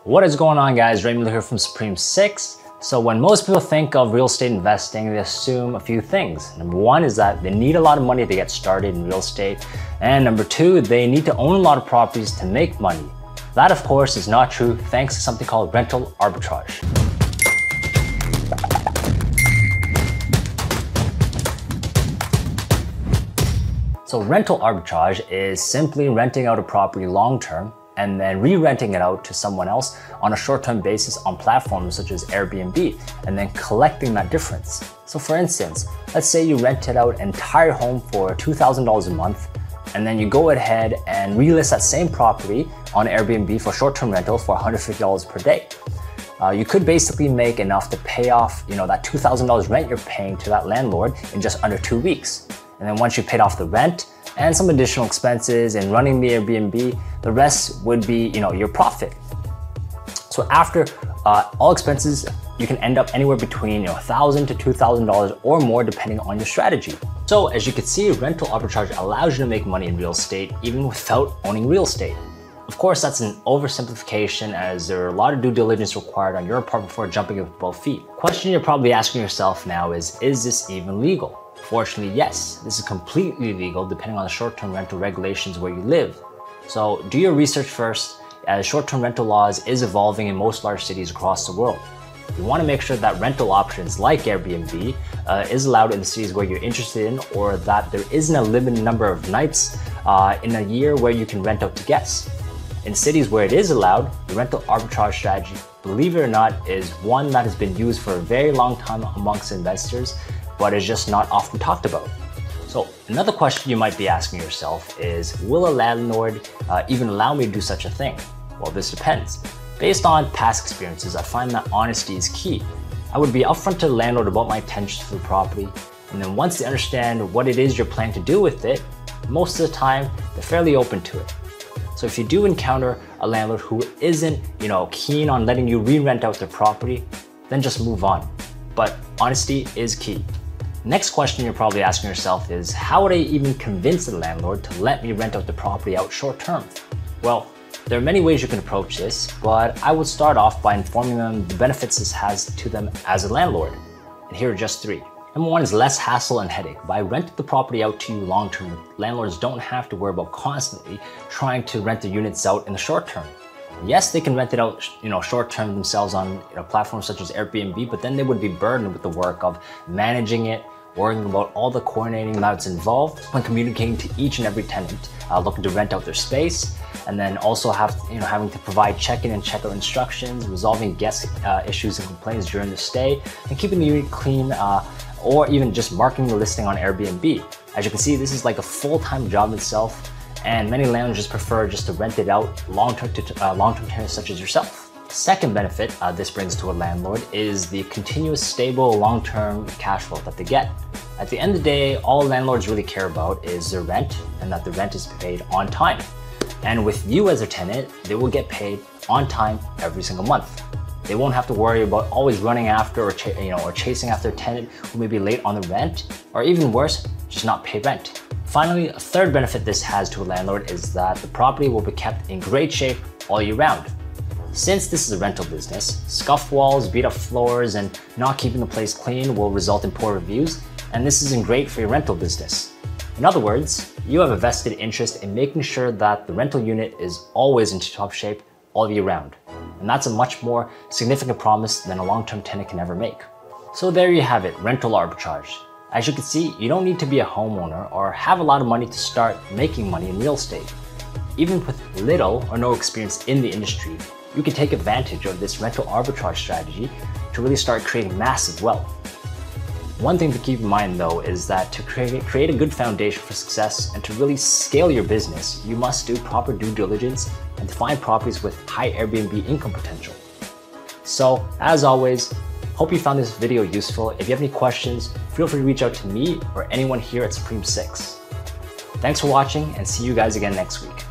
What is going on, guys? Raymond here from Supreme 6. So when most people think of real estate investing, they assume a few things. Number one is that they need a lot of money to get started in real estate. And number two, they need to own a lot of properties to make money. That, of course, is not true thanks to something called rental arbitrage. So rental arbitrage is simply renting out a property long-term and then re-renting it out to someone else on a short-term basis on platforms such as Airbnb, and then collecting that difference. So for instance, let's say you rented out an entire home for $2,000 a month, and then you go ahead and relist that same property on Airbnb for short-term rental for $150 per day. You could basically make enough to pay off, that $2,000 rent you're paying to that landlord in just under 2 weeks. And then once you paid off the rent and some additional expenses and running the Airbnb, the rest would be, your profit. So after all expenses, you can end up anywhere between $1,000 to $2,000 or more depending on your strategy. So as you can see, rental arbitrage allows you to make money in real estate even without owning real estate. Of course, that's an oversimplification as there are a lot of due diligence required on your part before jumping in with both feet. Question you're probably asking yourself now is this even legal? Fortunately, yes, this is completely legal depending on the short-term rental regulations where you live. So do your research first, as short-term rental laws is evolving in most large cities across the world. You want to make sure that rental options like Airbnb is allowed in the cities where you're interested in, or that there isn't a limited number of nights in a year where you can rent out to guests. In cities where it is allowed, the rental arbitrage strategy, believe it or not, is one that has been used for a very long time amongst investors, but is just not often talked about. So another question you might be asking yourself is, will a landlord even allow me to do such a thing? Well, this depends. Based on past experiences, I find that honesty is key. I would be upfront to the landlord about my intentions for the property, and then once they understand what it is you're planning to do with it, most of the time, they're fairly open to it. So if you do encounter a landlord who isn't, keen on letting you re-rent out their property, then just move on. But honesty is key. Next question you're probably asking yourself is, how would I even convince the landlord to let me rent out the property out short term? Well, there are many ways you can approach this, but I would start off by informing them the benefits this has to them as a landlord. And here are just 3. Number 1 is less hassle and headache. By renting the property out to you long term, landlords don't have to worry about constantly trying to rent the units out in the short term. Yes, they can rent it out, short term themselves on platforms such as Airbnb, but then they would be burdened with the work of managing it, worrying about all the coordinating that's involved when communicating to each and every tenant looking to rent out their space, and then also having to provide check-in and check-out instructions, resolving guest issues and complaints during the stay, and keeping the unit clean, or even just marking the listing on Airbnb. As you can see, this is like a full-time job itself, and many landlords just prefer just to rent it out long-term to long-term tenants such as yourself. Second benefit this brings to a landlord is the continuous, stable, long-term cash flow that they get. At the end of the day, all landlords really care about is their rent and that the rent is paid on time. And with you as a tenant, they will get paid on time every single month. They won't have to worry about always running after or chasing after a tenant who may be late on the rent, or even worse, just not pay rent. Finally, a third benefit this has to a landlord is that the property will be kept in great shape all year round. Since this is a rental business, scuffed walls, beat up floors, and not keeping the place clean will result in poor reviews, and this isn't great for your rental business. In other words, you have a vested interest in making sure that the rental unit is always in top shape all year round. And that's a much more significant promise than a long-term tenant can ever make. So there you have it, rental arbitrage. As you can see, you don't need to be a homeowner or have a lot of money to start making money in real estate. Even with little or no experience in the industry, you can take advantage of this rental arbitrage strategy to really start creating massive wealth. One thing to keep in mind though is that to create a good foundation for success and to really scale your business, you must do proper due diligence and find properties with high Airbnb income potential. So as always, hope you found this video useful. If you have any questions, feel free to reach out to me or anyone here at Supreme 6. Thanks for watching and see you guys again next week.